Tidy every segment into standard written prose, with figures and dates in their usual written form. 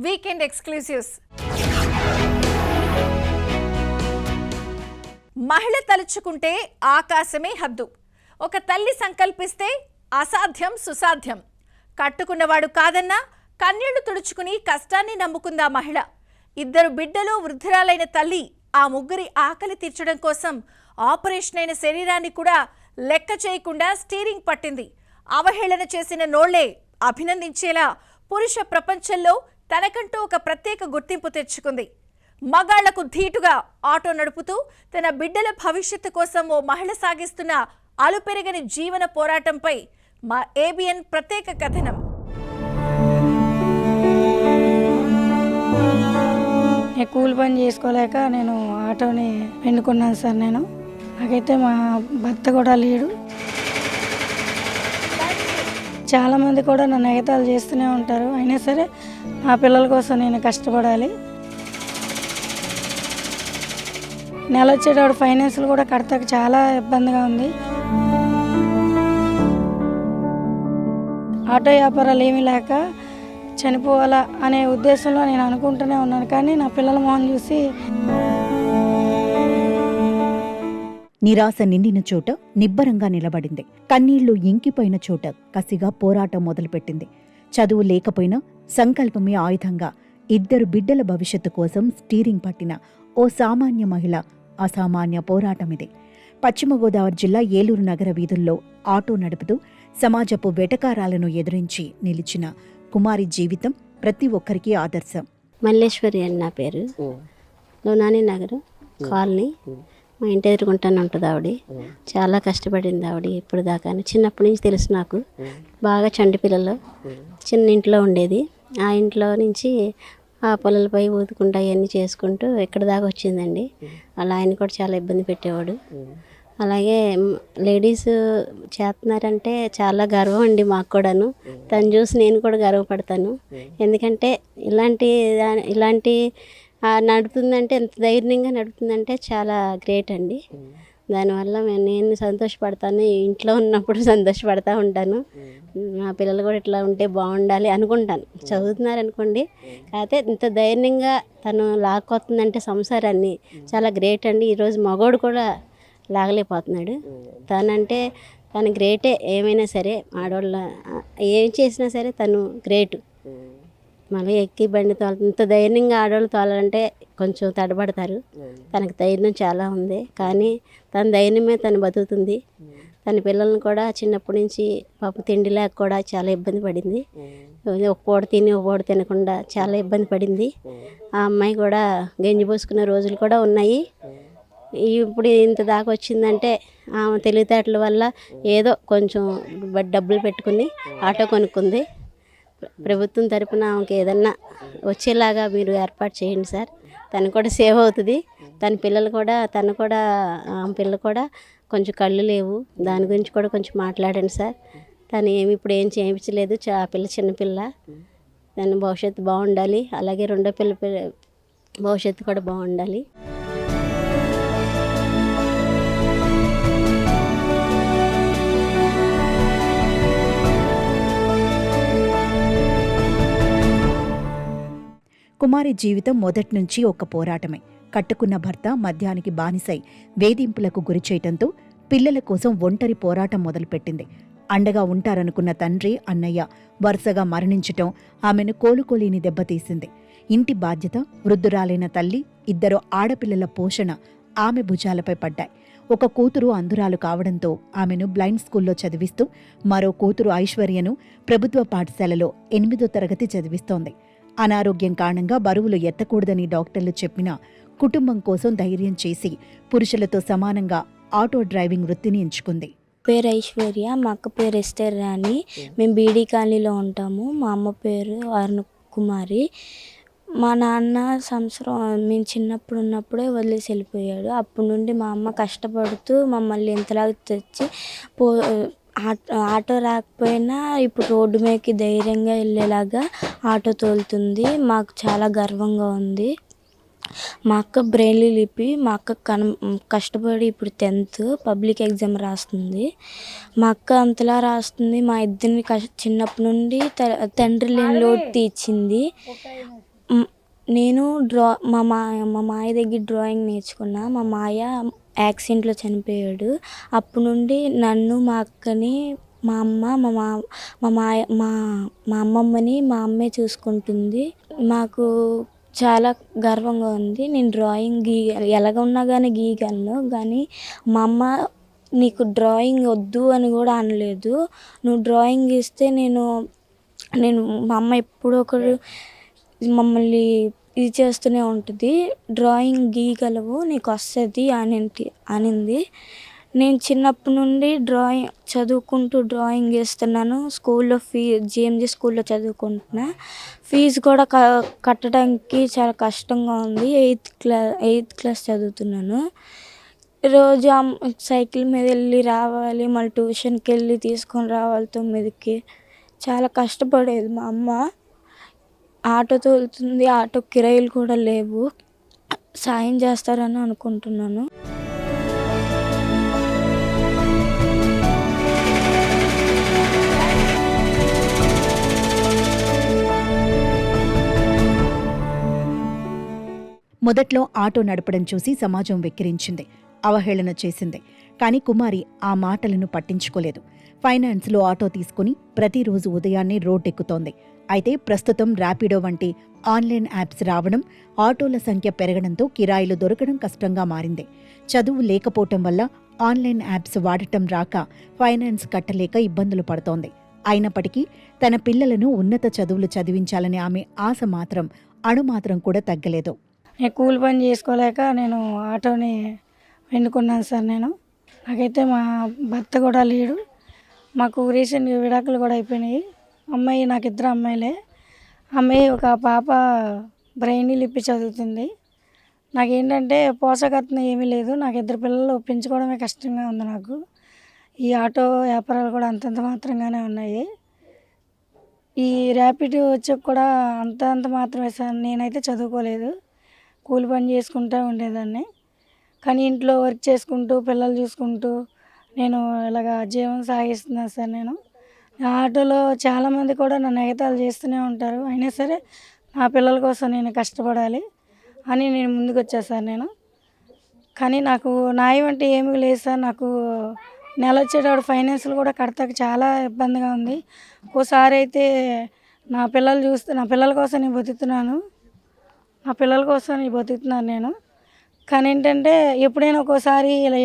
Weekend ఎక్స్క్లూసివ్స్. మహిళ తలుచుకుంటే ఆకాశమే హద్దు. ఒక తల్లి సంకల్పిస్తే అసాధ్యం సుసాధ్యం. కట్టుకున్నవాడు కాదన్నా కన్నీళ్లు తుడుచుకుని కష్టాన్ని నమ్ముకుందా మహిళ. 2 బిడ్డలు వృద్ధురాలైన తల్లి ఆ ముగ్గురి ఆకలి తీర్చడం కోసం ఆపరేషన్ అయిన శరీరాన్ని కూడా లెక్క చేయకుండా స్టీరింగ్ పట్టింది. అవహేళన చేసిన నోళ్లే అభినందించేలా పురుష ప్రపంచంలో తనకంటూ ఒక ప్రత్యేక గుర్తింపు తెచ్చుకుంది. మగాళ్లకు ధీటుగా ఆటో నడుపుతూ తన బిడ్డల భవిష్యత్తు కోసం ఓ మహిళ సాగిస్తున్న అలుపెరగని జీవన పోరాటంపై మా ఏబిఎన్ ప్రత్యేక కథనం. కూలి పని చేసుకోలేక నేను ఆటోని ఎన్నుకున్నాను సార్. నాకైతే మా భర్త కూడా లేడు. చాలామంది కూడా నన్ను ఎగతాళి చేస్తూనే ఉంటారు. అయినా సరే నా పిల్లల కోసం నేను కష్టపడాలి. నెల వచ్చేటప్పుడు ఫైనాన్షియల్ కూడా కడతాక చాలా ఇబ్బందిగా ఉంది. ఆటో వ్యాపారాలు ఏమీ లేక చనిపోవాలా అనే ఉద్దేశంలో నేను అనుకుంటూనే ఉన్నాను. కానీ నా పిల్లల మొహం చూసి నిరాశ నిండిన చోట నిబ్బరంగా నిలబడింది. కన్నీళ్లు ఇంకిపోయిన చోట కసిగా పోరాటం మొదలుపెట్టింది. చదువు లేకపోయినా సంకల్పమే ఆయుధంగా 2 బిడ్డల భవిష్యత్తు కోసం స్టీరింగ్ పట్టిన ఓ సామాన్య మహిళ అసామాన్య పోరాటమిది. పశ్చిమ గోదావరి జిల్లా ఏలూరు నగర వీధుల్లో ఆటో నడుపుతూ సమాజపు వెటకారాలను ఎదురించి నిలిచిన కుమారి జీవితం ప్రతి ఒక్కరికి ఆదర్శం. మల్లేశ్వరి అని నా పేరు. లోనాని నగర్ కాలనీ. మా ఇంటి ఎదురుకుంటానే ఉంటుంది ఆవిడ. చాలా కష్టపడింది ఆవిడ ఇప్పుడు దాకా. చిన్నప్పటి నుంచి తెలుసు నాకు. బాగా చంటి పిల్లలు చిన్న ఇంట్లో ఉండేది. ఆ ఇంట్లో నుంచి ఆ పొలాలపై ఊదుకుంటూ అవన్నీ చేసుకుంటూ ఇక్కడ దాకా వచ్చిందండి. అలా ఆయన కూడా చాలా ఇబ్బంది పెట్టేవాడు. అలాగే లేడీస్ చేస్తున్నారంటే చాలా గర్వం అండి మాకు కూడాను. తను చూసి నేను కూడా గర్వపడతాను. ఎందుకంటే ఇలాంటి నడుపుతుందంటే ఎంత ధైర్యంగా నడుపుతుందంటే చాలా గ్రేట్ అండి. దానివల్ల నేను సంతోషపడతాను. ఇంట్లో ఉన్నప్పుడు సంతోషపడతా ఉంటాను. మా పిల్లలు కూడా ఇట్లా ఉంటే బాగుండాలి అనుకుంటాను. చదువుతున్నారు అనుకోండి, కాకపోతే ఇంత ధైర్యంగా తను లాక్కొస్తుందంటే సంసారాన్ని చాలా గ్రేట్ అండి. ఈరోజు మగోడు కూడా లాగలేకపోతున్నాడు. తను గ్రేటే. ఏమైనా సరే ఆడవాళ్ళ ఏం చేసినా సరే తను గ్రేట్. మళ్ళీ ఎక్కి బండి ఇంత ధైర్యంగా ఆడవాళ్ళు తోలాలంటే కొంచెం తడబడతారు. తనకు ధైర్యం చాలా ఉంది. కానీ తన ధైర్యమే తను బతుకుతుంది. తన పిల్లల్ని కూడా చిన్నప్పటి నుంచి పాప తిండి లేక కూడా చాలా ఇబ్బంది పడింది. ఒక పూట తిని ఒక పూట తినకుండా చాలా ఇబ్బంది పడింది. ఆ అమ్మాయి కూడా గంజి పోసుకునే రోజులు కూడా ఉన్నాయి. ఇప్పుడు ఇంత దాకా వచ్చిందంటే ఆమె తెలివితేటల వల్ల ఏదో కొంచెం డబ్బులు పెట్టుకుని ఆటో కొనుక్కుంది. ప్రభుత్వం తరపున ఆమెకి ఏదన్నా వచ్చేలాగా మీరు ఏర్పాటు చేయండి సార్. తను కూడా సేవ్ అవుతుంది. తన పిల్లలు కూడా ఆమె పిల్లలు కూడా కొంచెం కళ్ళు లేవు. దాని గురించి కూడా కొంచెం మాట్లాడండి సార్. తను ఇప్పుడు ఏం చేయించలేదు. ఆ పిల్ల చిన్నపిల్ల. తన భవిష్యత్తు బాగుండాలి. అలాగే రెండో పిల్ల భవిష్యత్తు కూడా బాగుండాలి. కుమారి జీవితం మొదట్నుంచి ఒక పోరాటమే. కట్టుకున్న భర్త మద్యానికి బానిసై వేధింపులకు గురిచేయటంతో పిల్లల కోసం ఒంటరి పోరాటం మొదలుపెట్టింది. అండగా ఉంటారనుకున్న తండ్రి, అన్నయ్య వరుసగా మరణించటం ఆమెను కోలుకోలేని దెబ్బతీసింది. ఇంటి బాధ్యత, వృద్ధురాలైన తల్లి, 2 ఆడపిల్లల పోషణ ఆమె భుజాలపై పడ్డాయి. ఒక కూతురు అంధురాలు కావడంతో ఆమెను బ్లైండ్ స్కూల్లో చదివిస్తూ మరో కూతురు ఐశ్వర్యను ప్రభుత్వ పాఠశాలలో 8వ తరగతి చదివిస్తోంది. అనారోగ్యం కారణంగా బరువులు ఎత్తకూడదని డాక్టర్లు చెప్పినా కుటుంబం కోసం ధైర్యం చేసి పురుషులతో సమానంగా ఆటో డ్రైవింగ్ వృత్తిని ఎంచుకుంది. పేరు ఐశ్వర్య, మా అక్క పేరు ఎస్టర్ రాణి. మేము బీడీ కాలనీలో ఉంటాము. మా అమ్మ పేరు అరుణ కుమారి. మా నాన్న మేము చిన్నప్పుడు ఉన్నప్పుడే వదిలేసి వెళ్ళిపోయాడు. అప్పటి నుండి మా అమ్మ కష్టపడుతూ మమ్మల్ని ఇంతలాగా తెచ్చి ఆటో రాకపోయినా ఇప్పుడు రోడ్డు మీదకి ధైర్యంగా వెళ్ళేలాగా ఆటో తోలుతుంది. మాకు చాలా గర్వంగా ఉంది. మా అక్క బ్రెయిన్లీ లిపి, మా అక్క కష్టపడి ఇప్పుడు 10th పబ్లిక్ ఎగ్జామ్ రాస్తుంది. మా అక్క అంతలా రాస్తుంది. మా ఇద్దరిని చిన్నప్పటి నుండి తండ్రి లేని లోటు తీర్చింది. నేను మా మాయ దగ్గర డ్రాయింగ్ నేర్చుకున్నా. మా మాయ యాక్సిడెంట్లో చనిపోయాడు. అప్పటి నుండి నన్ను, మా అక్కని, మా అమ్మ, మా అమ్మమ్మని మా అమ్మే చూసుకుంటుంది. మాకు చాలా గర్వంగా ఉంది. నేను డ్రాయింగ్ ఎలాగ ఉన్నా కానీ గీయగలను. కానీ మా అమ్మ నీకు డ్రాయింగ్ వద్దు అని కూడా అనలేదు. నువ్వు డ్రాయింగ్ గీస్తే నేను మా అమ్మ ఎప్పుడో ఒకరు మమ్మల్ని ఇది చేస్తూనే ఉంటుంది. డ్రాయింగ్ గీయగలవు, నీకు వస్తుంది అనింది. నేను చిన్నప్పటి నుండి చదువుకుంటూ డ్రాయింగ్ వేస్తున్నాను. స్కూల్లో జేఎంజీ స్కూల్లో చదువుకుంటున్నా. ఫీజు కూడా కట్టడానికి చాలా కష్టంగా ఉంది. 8th క్లాస్ చదువుతున్నాను. రోజు సైకిల్ మీద వెళ్ళి రావాలి, మళ్ళీ ట్యూషన్కి వెళ్ళి తీసుకొని రావాలి 9కి. చాలా కష్టపడేది మా అమ్మ. ఆటో తోలుతుంది, ఆటో కిరాయిలు కూడా లేవు. సాయం చేస్తారని అనుకుంటున్నాను. మొదట్లో ఆటో నడపడం చూసి సమాజం వెక్కిరించింది, అవహేళన చేసింది. కానీ కుమారి ఆ మాటలను పట్టించుకోలేదు. ఫైనాన్స్లో ఆటో తీసుకుని ప్రతిరోజు ఉదయాన్నే రోడ్డెక్కుతోంది. అయితే ప్రస్తుతం ర్యాపిడో వంటి ఆన్లైన్ యాప్స్ రావడం, ఆటోల సంఖ్య పెరగడంతో కిరాయిలు దొరకడం కష్టంగా మారింది. చదువు లేకపోవటం వల్ల ఆన్లైన్ యాప్స్ వాడటం రాక ఫైనాన్స్ కట్టలేక ఇబ్బందులు పడుతోంది. అయినప్పటికీ తన పిల్లలను ఉన్నత చదువులు చదివించాలనే ఆమె ఆశ మాత్రం అణుమాత్రం కూడా తగ్గలేదు. నేను కూలి పని చేసుకోలేక నేను ఆటోని ఎన్నుకున్నాను సార్. నాకైతే మా భర్త కూడా లేడు. మాకు రీసెంట్గా విడాకులు కూడా అయిపోయినాయి. అమ్మాయి, నాకు 2 అమ్మాయిలే. అమ్మాయి ఒక పాప బ్రెయిన్ లిపి చదువుతుంది. నాకేంటంటే పోషకత్వం ఏమీ లేదు. నాకు 2 పిల్లలు పెంచుకోవడమే కష్టంగా ఉంది నాకు. ఈ ఆటో వ్యాపారాలు కూడా అంతంత మాత్రంగానే ఉన్నాయి. ఈ ర్యాపిడ్ వచ్చాక కూడా అంత మాత్రమే సార్. నేనైతే చదువుకోలేదు, కూలి పని చేసుకుంటూ ఉండేదాన్ని. కానీ ఇంట్లో వర్క్ చేసుకుంటూ, పిల్లలు చూసుకుంటూ నేను ఇలాగ జీవనం సాగిస్తున్నాను సార్. ఆటోలో చాలామంది కూడా నన్ను ఎగతాళి చేస్తూనే ఉంటారు. అయినా సరే నా పిల్లల కోసం నేను కష్టపడాలి అని నేను ముందుకు వచ్చాను సార్. కానీ నాకు న్యాయం అంటే ఏమీ లేదు సార్. నాకు నెల వచ్చేటప్పుడు ఫైనాన్షియల్ కూడా కడతాక చాలా ఇబ్బందిగా ఉంది. ఒక్కోసారి అయితే నా పిల్లల కోసం నేను బతుకుతున్నాను. కానీ ఏంటంటే ఎప్పుడైనా ఒక్కోసారి ఇలా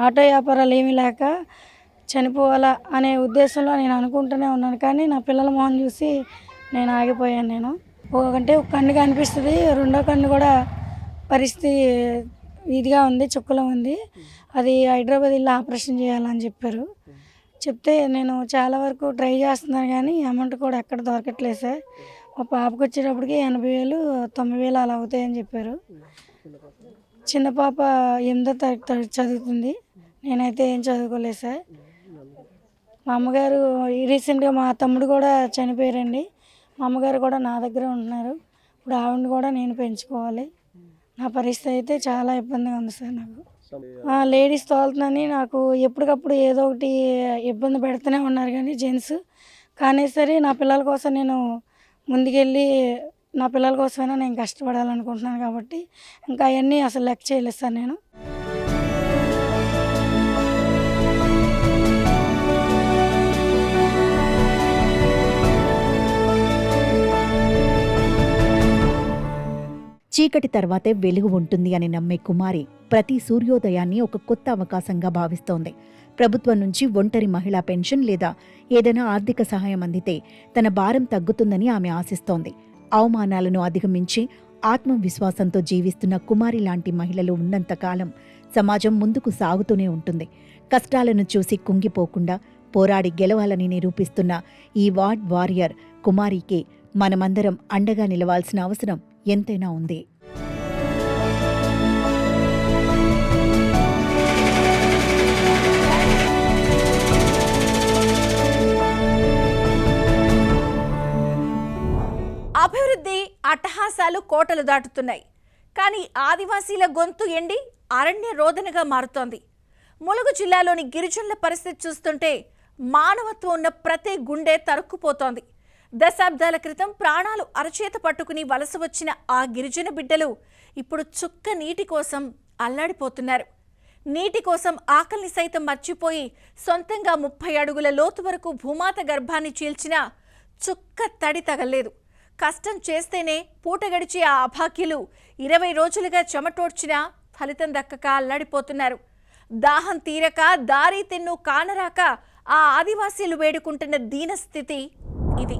ఆటో వ్యాపారాలు ఏమీ లేక చనిపోవాలా అనే ఉద్దేశంలో నేను అనుకుంటూనే ఉన్నాను. కానీ నా పిల్లల మొహం చూసి నేను ఆగిపోయాను. ఒక కన్ను కనిపిస్తుంది, రెండో కన్ను కూడా పరిస్థితి ఇదిగా ఉంది, చుక్కలో ఉంది. అది హైదరాబాద్ వెళ్ళి ఆపరేషన్ చేయాలని చెప్పారు. చెప్తే నేను చాలా వరకు ట్రై చేస్తున్నాను, కానీ అమౌంట్ కూడా ఎక్కడ దొరకట్లేదు సార్. మా పాపకు వచ్చేటప్పటికి 80,000, 90,000 అలా అవుతాయని చెప్పారు. చిన్న పాప 8వ తరగతి చదువుతుంది. నేనైతే ఏం చదువుకోలేదు సార్. మా అమ్మగారు రీసెంట్గా, మా తమ్ముడు కూడా చనిపోయారండి. మా అమ్మగారు కూడా నా దగ్గర ఉంటున్నారు. ఇప్పుడు ఆవిడని కూడా నేను పెంచుకోవాలి. నా పరిస్థితి అయితే చాలా ఇబ్బందిగా ఉంది సార్. నాకు లేడీస్ తోలుతుందని నాకు ఎప్పటికప్పుడు ఏదో ఒకటి ఇబ్బంది పెడుతూనే ఉన్నారు, కానీ జెంట్స్. కానీ సరే నా పిల్లల కోసం నేను ముందుకెళ్ళి నా పిల్లల కోసమైనా నేను కష్టపడాలనుకుంటున్నాను. కాబట్టి ఇంకా అవన్నీ అసలు లెక్క చేయలేదు సార్. చీకటి తర్వాతే వెలుగు ఉంటుంది అని నమ్మే కుమారి ప్రతి సూర్యోదయాన్ని ఒక కొత్త అవకాశంగా భావిస్తోంది. ప్రభుత్వం నుంచి ఒంటరి మహిళా పెన్షన్ లేదా ఏదైనా ఆర్థిక సహాయం అందితే తన భారం తగ్గుతుందని ఆమె ఆశిస్తోంది. అవమానాలను అధిగమించి ఆత్మవిశ్వాసంతో జీవిస్తున్న కుమారి లాంటి మహిళలు ఉన్నంతకాలం సమాజం ముందుకు సాగుతూనే ఉంటుంది. కష్టాలను చూసి కుంగిపోకుండా పోరాడి గెలవాలని నిరూపిస్తున్న ఈ వార్డ్ వారియర్ కుమారికి మనమందరం అండగా నిలవాల్సిన అవసరం ఎంతైనా ఉంది. అభివృద్ధి అట్టహాసాలు కోటలు దాటుతున్నాయి. కానీ ఆదివాసీల గొంతు ఎండి అరణ్య రోదనగా మారుతోంది. ములుగు జిల్లాలోని గిరిజనుల పరిస్థితి చూస్తుంటే మానవత్వం ఉన్న ప్రతి గుండె తరుక్కుపోతోంది. దశాబ్దాల క్రితం ప్రాణాలు అరచేత పట్టుకుని వలస వచ్చిన ఆ గిరిజన బిడ్డలు ఇప్పుడు చుక్క నీటి కోసం అల్లాడిపోతున్నారు. నీటి కోసం ఆకలిని సైతం మర్చిపోయి సొంతంగా 30 అడుగుల లోతు వరకు భూమాత గర్భాన్ని చీల్చినా చుక్క తడి తగలేదు. కష్టం చేస్తేనే పూట గడిచే ఆ అభాగ్యులు 20 రోజులుగా చెమటోడ్చినా ఫలితం దక్కక అల్లాడిపోతున్నారు. దాహం తీరక దారి తెన్ను కానరాక ఆ ఆదివాసీలు వేడుకుంటున్న దీనస్థితి ఇది.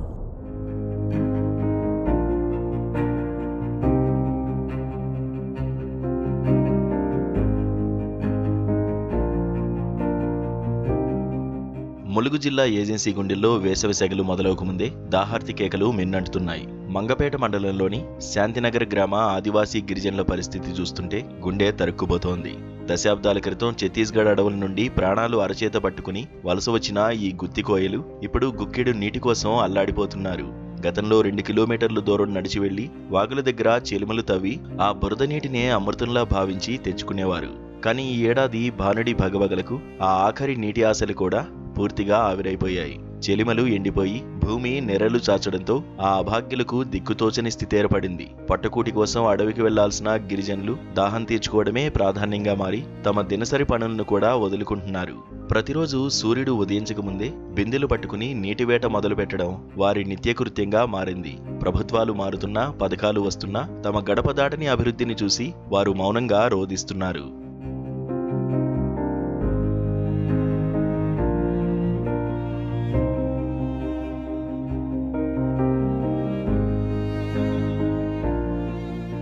ములుగు జిల్లా ఏజెన్సీ గుండెల్లో వేసవి సెగలు మొదలవకముందే దాహార్తి కేకలు మిన్నంటున్నాయి. మంగపేట మండలంలోని శాంతినగర్ గ్రామ ఆదివాసీ గిరిజనుల పరిస్థితి చూస్తుంటే గుండె తరుక్కుపోతోంది. దశాబ్దాల క్రితం ఛత్తీస్గఢ్ అడవుల నుండి ప్రాణాలు అరచేత పట్టుకుని వలస వచ్చిన ఈ గుత్తికోయలు ఇప్పుడు గుక్కెడు నీటి కోసం అల్లాడిపోతున్నారు. గతంలో 2 కిలోమీటర్ల దూరం నడిచి వెళ్లి వాగుల దగ్గర చెలిమలు తవ్వి ఆ బురద నీటినే అమృతంలా భావించి తెచ్చుకునేవారు. కానీ ఈ ఏడాది భానుడి భగభగలకు ఆ ఆఖరి నీటి ఆశలు కూడా పూర్తిగా ఆవిరైపోయాయి. చెలిమలు ఎండిపోయి భూమి నెరలు చాచడంతో ఆ అభాగ్యులకు దిక్కుతోచని స్థితి ఏర్పడింది. పట్టుకూటి కోసం అడవికి వెళ్లాల్సిన గిరిజనులు దాహం తీర్చుకోవడమే ప్రాధాన్యంగా మారి తమ దినసరి పనులను కూడా వదులుకుంటున్నారు. ప్రతిరోజు సూర్యుడు ఉదయించకముందే బిందెలు పట్టుకుని నీటివేట మొదలు పెట్టడం వారి నిత్యకృత్యంగా మారింది. ప్రభుత్వాలు మారుతున్నా, పథకాలు వస్తున్నా తమ గడప దాటని అభివృద్ధిని చూసి వారు మౌనంగా రోదిస్తున్నారు.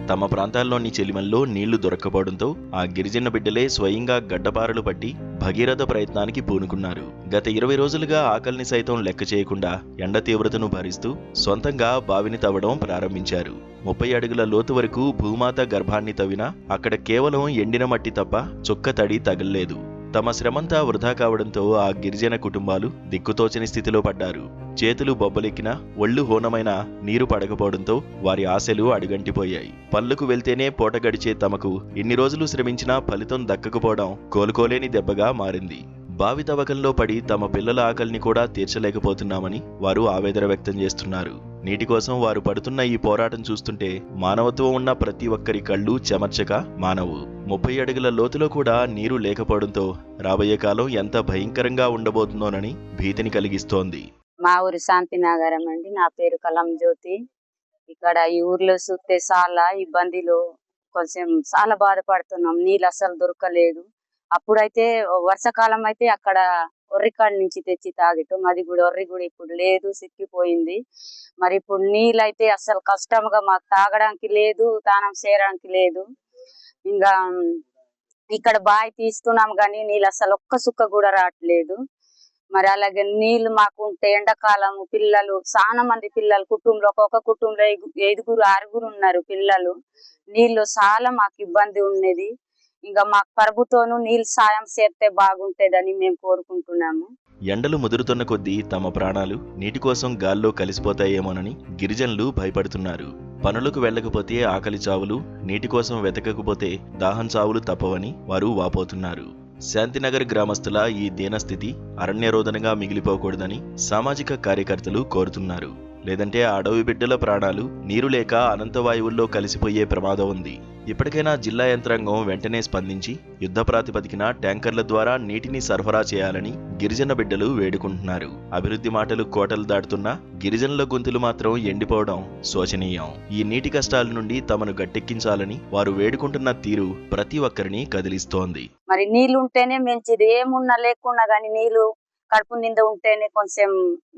తమ ప్రాంతాల్లోని చెలిమల్లో నీళ్లు దొరక్కపోవడంతో ఆ గిరిజన బిడ్డలే స్వయంగా గడ్డపారలు పట్టి భగీరథ ప్రయత్నానికి పూనుకున్నారు. గత 20 రోజులుగా ఆకలిని సైతం లెక్క చేయకుండా ఎండ తీవ్రతను భరిస్తూ సొంతంగా బావిని తవ్వడం ప్రారంభించారు. 30 అడుగుల లోతు వరకు భూమాత గర్భాన్ని తవ్వినా అక్కడ కేవలం ఎండిన మట్టి తప్ప చుక్క తడి తగల్లేదు. తమ శ్రమంతా వృధా కావడంతో ఆ గిరిజన కుటుంబాలు దిక్కుతోచని స్థితిలో పడ్డారు. చేతులు బొబ్బలెక్కినా ఒళ్ళు హోనమైన నీరు పడకపోవడంతో వారి ఆశలు అడుగంటిపోయాయి. పళ్ళకు వెళ్తేనే పూట గడిచే తమకు ఇన్ని రోజులు శ్రమించినా ఫలితం దక్కకపోవడం కోలుకోలేని దెబ్బగా మారింది. బావి తవ్వకంలో పడి తమ పిల్లల ఆకలిని కూడా తీర్చలేకపోతున్నామని వారు ఆవేదన వ్యక్తం చేస్తున్నారు. నీటి కోసం వారు పడుతున్న ఈ పోరాటం చూస్తుంటే మానవత్వం ఉన్న ప్రతి ఒక్కరి కళ్ళు చెమర్చక మానవు. 30 అడుగుల లోతులో కూడా నీరు లేకపోవడంతో రాబోయే కాలం ఎంత భయంకరంగా ఉండబోతుందోనని భీతిని కలిగిస్తోంది. మా ఊరు శాంతినగరం అండి. నా పేరు కలం జ్యోతి. ఇక్కడ ఈ ఊర్లో చూస్తే చాలా ఇబ్బందులు, కొంచెం చాలా బాధపడుతున్నాం. నీళ్ళు అసలు దొరకలేదు. అప్పుడైతే వర్షాకాలం అయితే అక్కడ ఒర్రికాడ నుంచి తెచ్చి తాగటం, అది కూడా ఒర్రి కూడా ఇప్పుడు లేదు, సిక్కిపోయింది. మరి ఇప్పుడు నీళ్ళు అయితే అసలు కష్టంగా మాకు తాగడానికి లేదు, స్నానం చేయడానికి లేదు. ఇంకా ఇక్కడ బావి తీస్తున్నాం కానీ నీళ్ళు అసలు ఒక్క సుక్క కూడా రావట్లేదు. మరి అలాగే నీళ్లు మాకుంటే ఎండాకాలం పిల్లలు చాలా మంది పిల్లలు కుటుంబంలో ఒక్కొక్క కుటుంబంలో 5, 6 ఉన్నారు పిల్లలు. నీళ్లు చాలా మాకు ఇబ్బంది ఉన్నది. ఇంకా మాకు ప్రభుత్వం నీళ్ళు సాయం చేస్తే బాగుంటేదని మేము కోరుకుంటున్నాము. ఎండలు ముదురుతున్న కొద్దీ తమ ప్రాణాలు నీటి కోసం గాల్లో కలిసిపోతాయేమోనని గిరిజనులు భయపడుతున్నారు. పనులకు వెళ్లకపోతే ఆకలి చావులు, నీటి కోసం వెతకకపోతే దాహం చావులు తప్పవని వారు వాపోతున్నారు. శాంతినగర్ గ్రామస్తుల ఈ దీనస్థితి అరణ్యరోదనగా మిగిలిపోకూడదని సామాజిక కార్యకర్తలు కోరుతున్నారు. లేదంటే అడవి బిడ్డల ప్రాణాలు నీరు లేక అనంతవాయువుల్లో కలిసిపోయే ప్రమాదం ఉంది. ఇప్పటికైనా జిల్లా యంత్రాంగం వెంటనే స్పందించి యుద్ధ ప్రాతిపదికన ట్యాంకర్ల ద్వారా నీటిని సరఫరా చేయాలని గిరిజన బిడ్డలు వేడుకుంటున్నారు. అభివృద్ధి మాటలు కోటలు దాటుతున్నా గిరిజనుల గొంతులు మాత్రం ఎండిపోవడం శోచనీయం. ఈ నీటి కష్టాల నుండి తమను గట్టెక్కించాలని వారు వేడుకుంటున్న తీరు ప్రతి ఒక్కరిని కదిలిస్తోంది. మరి నీళ్లు ఉంటేనే మంచిది. ఏమున్నా లేకున్నా గానీ నీళ్లు కడుపు నిండా ఉంటేనే కొంచెం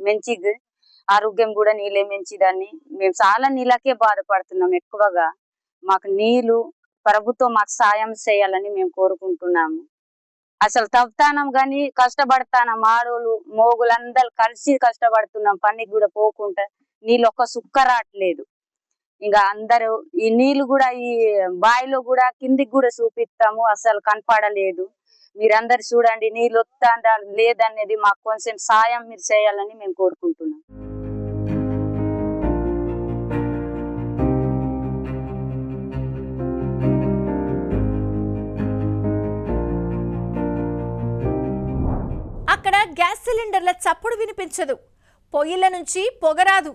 మంచిది. ఆరోగ్యం కూడా నీళ్ళే మంచిదని మేము చాలా నీళ్ళకే బాధపడుతున్నాం ఎక్కువగా. మాకు నీళ్లు ప్రభుత్వం మాకు సాయం చేయాలని మేము కోరుకుంటున్నాము. అసలు తవ్వుతానం గాని కష్టపడతానం, ఆడోళ్ళు మోగులందరూ కలిసి కష్టపడుతున్నాం. పనికి కూడా పోకుండా నీళ్ళు ఒక్క సుక్క రావట్లేదు. ఇంకా అందరూ ఈ నీళ్లు కూడా ఈ బావిలో కూడా కిందికి కూడా చూపిస్తాము, అసలు కనపడలేదు. మీరందరు చూడండి నీళ్ళు వస్తుందా లేదనేది మాకు కొంచెం సాయం మీరు చేయాలని మేము కోరుకుంటున్నాం. అక్కడ గ్యాస్ సిలిండర్ల చప్పుడు వినిపించదు, పొయ్యిల నుంచి పొగరాదు.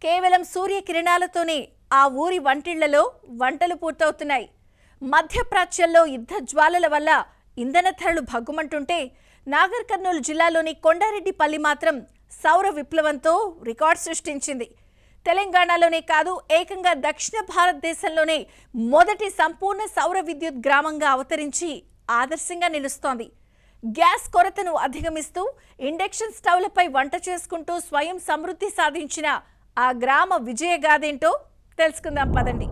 కేవలం సూర్యకిరణాలతోనే ఆ ఊరి వంటిళ్లలో వంటలు పూర్తవుతున్నాయి. మధ్యప్రాచ్యంలో యుద్ధ జ్వాలల వల్ల ఇంధన ధరలు భగ్గుమంటుంటే నాగర్ కర్నూలు జిల్లాలోని కొండారెడ్డిపల్లి మాత్రం సౌర విప్లవంతో రికార్డ్ సృష్టించింది. తెలంగాణలోనే కాదు, ఏకంగా దక్షిణ భారతదేశంలోనే మొదటి సంపూర్ణ సౌర విద్యుత్ గ్రామంగా అవతరించి ఆదర్శంగా నిలుస్తోంది. గ్యాస్ కొరతను అధిగమిస్తూ ఇండక్షన్ స్టవ్లపై వంట చేసుకుంటూ స్వయం సమృద్ధి సాధించిన ఆ గ్రామ విజయగాథేంటో తెలుసుకుందాం పదండి.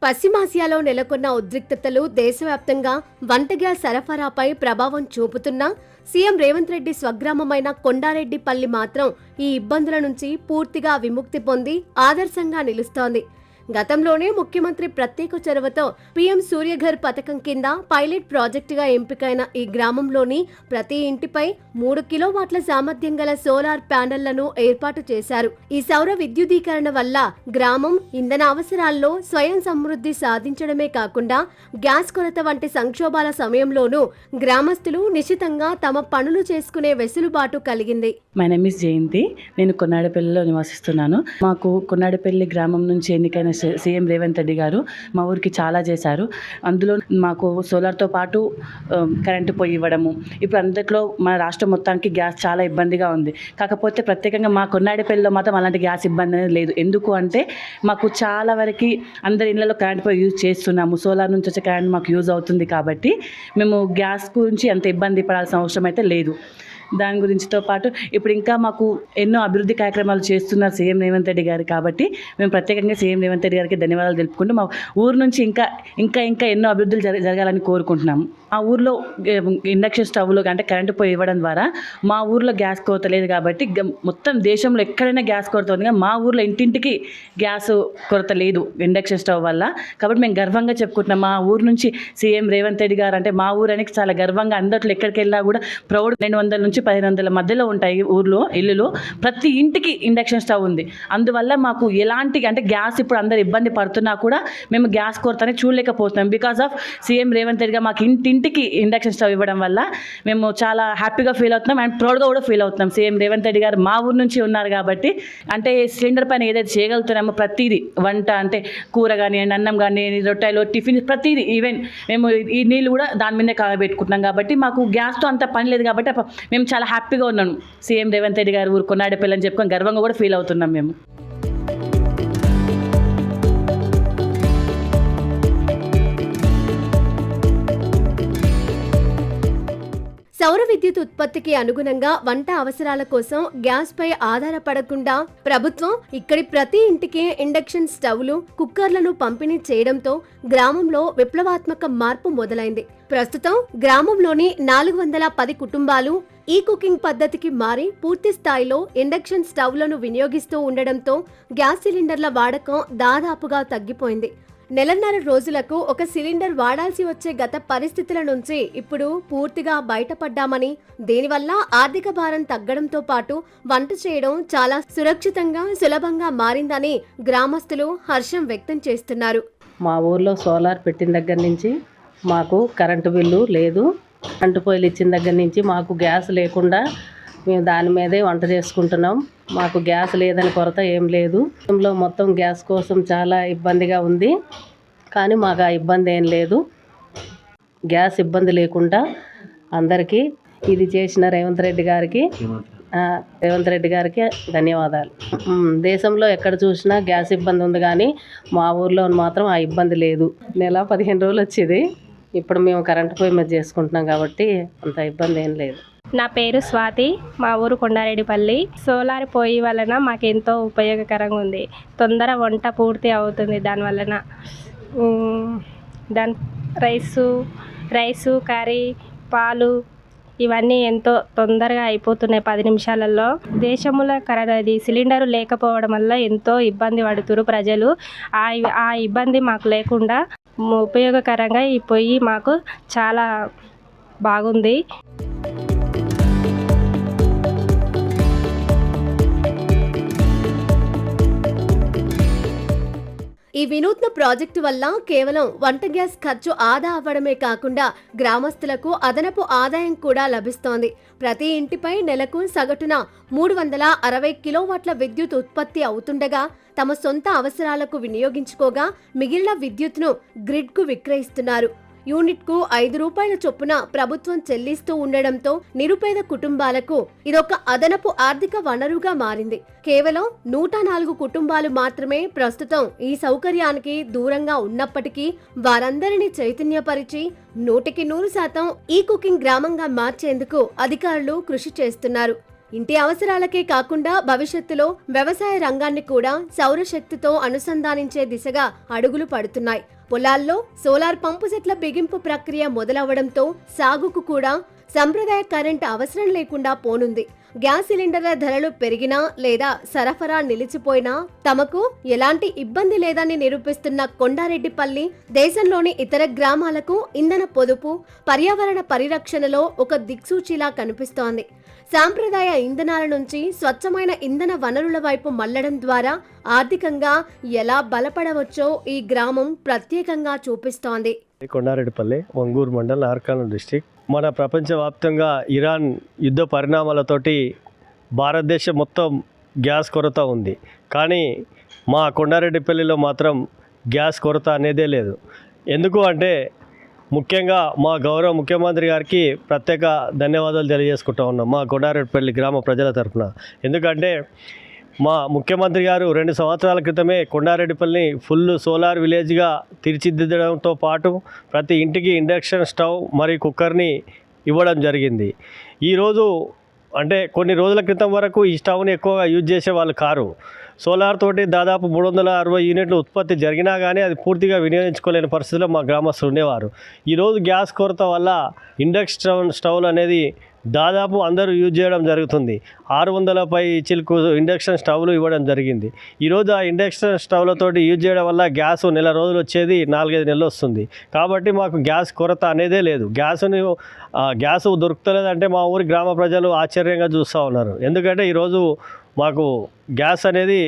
పశ్చిమాసియాలో నెలకొన్న ఉద్రిక్తతలు దేశవ్యాప్తంగా వంట గ్యాస్ సరఫరాపై ప్రభావం చూపుతున్నా సీఎం రేవంత్ రెడ్డి స్వగ్రామమైన కొండారెడ్డిపల్లి మాత్రం ఈ ఇబ్బందుల నుంచి పూర్తిగా విముక్తి పొంది ఆదర్శంగా నిలుస్తోంది. గతంలోనే ముఖ్యమంత్రి ప్రత్యేక చొరవతో పీఎం సూర్యఘర్ పథకం కింద పైలట్ ప్రాజెక్టుగా ఎంపికైన ఈ గ్రామంలోని ప్రతి ఇంటిపై 3 కిలోవాట్ల సామర్థ్యం గల సోలార్ ప్యానెళ్లను ఏర్పాటు చేశారు. ఈ సౌర విద్యుదీకరణ వల్ల గ్రామం ఇంధన అవసరాల్లో స్వయం సమృద్ధి సాధించడమే కాకుండా గ్యాస్ కొరత వంటి సంక్షోభాల సమయంలోనూ గ్రామస్తులు నిశితంగా తమ పనులు చేసుకునే వెసులుబాటు కలిగింది. మై నేమ్ ఇస్ జయంతి. నేను కొన్నాడపల్లిలో నివసిస్తున్నాను. మాకు కొన్నాడపల్లి గ్రామం నుంచి ఎన్నికైన సీఎం రేవంత్ రెడ్డి గారు మా ఊరికి చాలా చేశారు. అందులో మాకు సోలార్తో పాటు కరెంటు పొయ్యి ఇవ్వడము. ఇప్పుడు అందరిలో మన రాష్ట్రం మొత్తానికి గ్యాస్ చాలా ఇబ్బందిగా ఉంది. కాకపోతే ప్రత్యేకంగా మా కొన్నాడపల్లిలో మాత్రం అలాంటి గ్యాస్ ఇబ్బంది అనేది లేదు. ఎందుకు అంటే మాకు చాలా వరకు అందరి ఇళ్లలో కరెంట్ పొయ్యి యూజ్ చేస్తున్నాము. సోలార్ నుంచి వచ్చే కరెంట్ మాకు యూజ్ అవుతుంది కాబట్టి మేము గ్యాస్ గురించి అంత ఇబ్బంది పడాల్సిన అవసరం అయితే లేదు. దాని గురించితో పాటు ఇప్పుడు ఇంకా మాకు ఎన్నో అభివృద్ధి కార్యక్రమాలు చేస్తున్నారు సీఎం రేవంత్ రెడ్డి గారు. కాబట్టి మేము ప్రత్యేకంగా సీఎం రేవంత్ రెడ్డి గారికి ధన్యవాదాలు తెలుపుకుంటూ మా ఊరు నుంచి ఇంకా ఎన్నో అభివృద్ధులు జరగాలని కోరుకుంటున్నాము. ఆ ఊర్లో ఇండక్షన్ స్టవ్లు అంటే కరెంటు పొయ్యి ఇవ్వడం ద్వారా మా ఊర్లో గ్యాస్ కొరత లేదు కాబట్టి మొత్తం దేశంలో ఎక్కడైనా గ్యాస్ కొరత ఉంది కానీ మా ఊర్లో ఇంటింటికి గ్యాస్ కొరత లేదు ఇండక్షన్ స్టవ్ వల్ల. కాబట్టి మేము గర్వంగా చెప్పుకుంటున్నాం. మా ఊరు నుంచి సీఎం రేవంత్ రెడ్డి గారు అంటే మా ఊరు అనేది చాలా గర్వంగా అందరిలో ఎక్కడికి వెళ్ళినా కూడా ప్రౌడ్ 200 నుంచి 1500 మధ్యలో ఉంటాయి ఊర్లో ఇల్లులు. ప్రతి ఇంటికి ఇండక్షన్ స్టవ్ ఉంది. అందువల్ల మాకు ఎలాంటి అంటే గ్యాస్ ఇప్పుడు అందరు ఇబ్బంది పడుతున్నా కూడా మేము గ్యాస్ కొరతని చూడలేకపోతున్నాం. Because of CM Revanth Reddy గారు మాకు ఇంటింటికి ఇండక్షన్ స్టవ్ ఇవ్వడం వల్ల మేము చాలా హ్యాపీగా ఫీల్ అవుతున్నాం అండ్ ప్రౌడ్గా కూడా ఫీల్ అవుతున్నాం. సీఎం రేవంత్ రెడ్డి గారు మా ఊరు నుంచి ఉన్నారు కాబట్టి అంటే సిలిండర్ పైన ఏదైతే చేయగలుగుతున్నామో ప్రతిదీ వంట అంటే కూర కానివ్వండి, అన్నం కానివ్వండి, రొట్టెలు, టిఫిన్ ప్రతిదీ ఈవెన్ మేము ఈ నీళ్ళు కూడా దాని మీదే కాగబెట్టుకుంటున్నాం. కాబట్టి మాకు గ్యాస్తో అంత పని లేదు కాబట్టి మేము చాలా హ్యాపీగా ఉన్నాను. సీఎం రేవంత్ రెడ్డి గారు ఊరు కొన్నాడపల్లి అని చెప్పుకొని గర్వంగా కూడా ఫీల్ అవుతున్నాం మేము. సౌర విద్యుత్ ఉత్పత్తికి అనుగుణంగా వంట అవసరాల కోసం గ్యాస్ పై ఆధారపడకుండా ప్రభుత్వం ఇక్కడి ప్రతి ఇంటికి ఇండక్షన్ స్టవ్లు, కుక్కర్లను పంపిణీ చేయడంతో గ్రామంలో విప్లవాత్మక మార్పు మొదలైంది. ప్రస్తుతం గ్రామంలోని 410 కుటుంబాలు ఈ కుకింగ్ పద్ధతికి మారి పూర్తి స్థాయిలో ఇండక్షన్ స్టవ్లను వినియోగిస్తూ ఉండడంతో గ్యాస్ సిలిండర్ల వాడకం దాదాపుగా తగ్గిపోయింది. 1.5 రోజులకు ఒక సిలిండర్ వాడాల్సి వచ్చే గత పరిస్థితుల నుంచి ఇప్పుడు పూర్తిగా బయటపడ్డామని, దీనివల్ల ఆర్థిక భారం తగ్గడంతో పాటు వంట చేయడం చాలా సురక్షితంగా, సులభంగా మారిందని గ్రామస్తులు హర్షం వ్యక్తం చేస్తున్నారు. మా ఊర్లో సోలార్ పెట్టిన దగ్గర నుంచి మాకు కరెంటు బిల్లు లేదు. కరెంటు పొయ్యిలు ఇచ్చిన దగ్గర నుంచి మాకు గ్యాస్ లేకుండా మేము దాని మీదే వంట చేసుకుంటున్నాం. మాకు గ్యాస్ లేదని కొరత ఏం లేదు. మొత్తం గ్యాస్ కోసం చాలా ఇబ్బందిగా ఉంది కానీ మాకు ఆ ఇబ్బంది ఏం లేదు. గ్యాస్ ఇబ్బంది లేకుండా అందరికీ ఇది చేసిన రేవంత్ రెడ్డి గారికి ధన్యవాదాలు. దేశంలో ఎక్కడ చూసినా గ్యాస్ ఇబ్బంది ఉంది కానీ మా ఊర్లో మాత్రం ఆ ఇబ్బంది లేదు. నెల 15 రోజులు వచ్చేది. ఇప్పుడు మేము కరెంటు పొయ్యి మీద చేసుకుంటున్నాం కాబట్టి అంత ఇబ్బంది ఏం లేదు. నా పేరు స్వాతి. మా ఊరు కొండారెడ్డిపల్లి. సోలార్ పొయ్యి వలన మాకు ఎంతో ఉపయోగకరంగా ఉంది. తొందర వంట పూర్తి అవుతుంది దాని వలన. దాని రైసు, కర్రీ, పాలు ఇవన్నీ ఎంతో తొందరగా అయిపోతున్నాయి 10 నిమిషాలలో. దేశంలో సిలిండరు లేకపోవడం వల్ల ఎంతో ఇబ్బంది పడుతున్నారు ప్రజలు. ఆ ఇబ్బంది మాకు లేకుండా ఉపయోగకరంగా ఈ పొయ్యి మాకు చాలా బాగుంది. ఈ వినూత్న ప్రాజెక్టు వల్ల కేవలం వంట గ్యాస్ ఖర్చు ఆదా అవ్వడమే కాకుండా గ్రామస్తులకు అదనపు ఆదాయం కూడా లభిస్తోంది. ప్రతి ఇంటిపై నెలకు సగటున 360 కిలోవాట్ల విద్యుత్ ఉత్పత్తి అవుతుండగా తమ సొంత అవసరాలకు వినియోగించుకోగా మిగిలిన విద్యుత్ను గ్రిడ్కు విక్రయిస్తున్నారు. యూనిట్కు 5 రూపాయల చొప్పున ప్రభుత్వం చెల్లిస్తూ ఉండడంతో నిరుపేద కుటుంబాలకు ఇదొక అదనపు ఆర్థిక వనరుగా మారింది. కేవలం 104 కుటుంబాలు మాత్రమే ప్రస్తుతం ఈ సౌకర్యానికి దూరంగా ఉన్నప్పటికీ వారందరినీ చైతన్యపరిచి 100% ఈ కుకింగ్ గ్రామంగా మార్చేందుకు అధికారులు కృషి చేస్తున్నారు. ఇంటి అవసరాలకే కాకుండా భవిష్యత్తులో వ్యవసాయ రంగాన్ని కూడా సౌరశక్తితో అనుసంధానించే దిశగా అడుగులు పడుతున్నాయి. పొలాల్లో సోలార్ పంపు సెట్ల బిగింపు ప్రక్రియ మొదలవడంతో సాగుకు కూడా సంప్రదాయ కరెంట్ అవసరం లేకుండా పోనుంది. గ్యాస్ సిలిండర్ల ధరలు పెరిగినా లేదా సరఫరా నిలిచిపోయినా తమకు ఎలాంటి ఇబ్బంది లేదని నిరూపిస్తున్న కొండారెడ్డిపల్లి దేశంలోని ఇతర గ్రామాలకు ఇంధన పొదుపు, పర్యావరణ పరిరక్షణలో ఒక దిక్సూచిలా కనిపిస్తోంది. సాంప్రదాయ ఇంధనాల నుంచి స్వచ్ఛమైన ఇంధన వనరుల వైపు మళ్లడం ద్వారా ఆర్థికంగా ఎలా బలపడవచ్చో ఈ గ్రామం ప్రత్యేకంగా చూపిస్తోంది. కొండారెడ్డిపల్లి, వంగూరు మండల్, నార్కల్ డిస్టిక్. మన ప్రపంచవ్యాప్తంగా ఇరాన్ యుద్ధ పరిణామాలతోటి భారతదేశం మొత్తం గ్యాస్ కొరత ఉంది. కానీ మా కొండారెడ్డిపల్లిలో మాత్రం గ్యాస్ కొరత అనేదే లేదు. ఎందుకు అంటే ముఖ్యంగా మా గౌరవ ముఖ్యమంత్రి గారికి ప్రత్యేక ధన్యవాదాలు తెలియజేసుకుంటా ఉన్నాం మా కొండారెడ్డిపల్లి గ్రామ ప్రజల తరఫున. ఎందుకంటే మా ముఖ్యమంత్రి గారు 2 సంవత్సరాల క్రితమే కొండారెడ్డిపల్లిని ఫుల్ సోలార్ విలేజ్గా తీర్చిదిద్దడంతో పాటు ప్రతి ఇంటికి ఇండక్షన్ స్టవ్ మరియు కుక్కర్ని ఇవ్వడం జరిగింది. ఈరోజు అంటే కొన్ని రోజుల క్రితం వరకు ఈ స్టవ్ని ఎక్కువగా యూజ్ చేసే వాళ్ళు కారు. సోలార్ తోటి దాదాపు 360 యూనిట్లు ఉత్పత్తి జరిగినా కానీ అది పూర్తిగా వినియోగించుకోలేని పరిస్థితిలో మా గ్రామస్తులు ఉండేవారు. ఈరోజు గ్యాస్ కొరత వల్ల ఇండక్షన్ స్టవ్లు అనేది దాదాపు అందరూ యూజ్ చేయడం జరుగుతుంది. 600 పై చిలుకు ఇండక్షన్ స్టవ్లు ఇవ్వడం జరిగింది. ఈరోజు ఆ ఇండక్షన్ స్టవ్లతోటి యూజ్ చేయడం వల్ల గ్యాస్ నెల రోజులు వచ్చేది 4-5 నెలలు వస్తుంది. కాబట్టి మాకు గ్యాస్ కొరత అనేదే లేదు. గ్యాస్ దొరుకుతలేదంటే మా ఊరి గ్రామ ప్రజలు ఆశ్చర్యంగా చూస్తూ ఉన్నారు. ఎందుకంటే ఈరోజు మాకు గ్యాస్ అనేది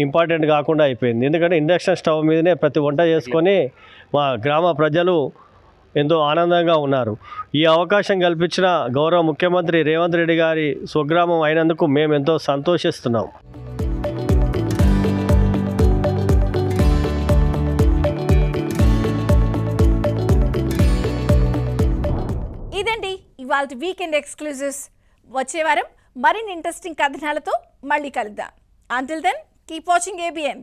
ఇంపార్టెంట్ కాకుండా అయిపోయింది. ఎందుకంటే ఇండక్షన్ స్టవ్ మీదనే ప్రతి వంట చేసుకొని మా గ్రామ ప్రజలు ఎంతో ఆనందంగా ఉన్నారు. ఈ అవకాశం కల్పించిన గౌరవ ముఖ్యమంత్రి రేవంత్ రెడ్డి గారి స్వగ్రామం అయినందుకు మేము ఎంతో సంతోషిస్తున్నాం. ఇదండి ఇవాళ వీకెండ్ ఎక్స్క్లూజివ్స్. వచ్చే వారం మరిన్ని ఇంట్రెస్టింగ్ కథనాలతో మళ్ళీ కలుద్దాం. Until then keep watching ABN.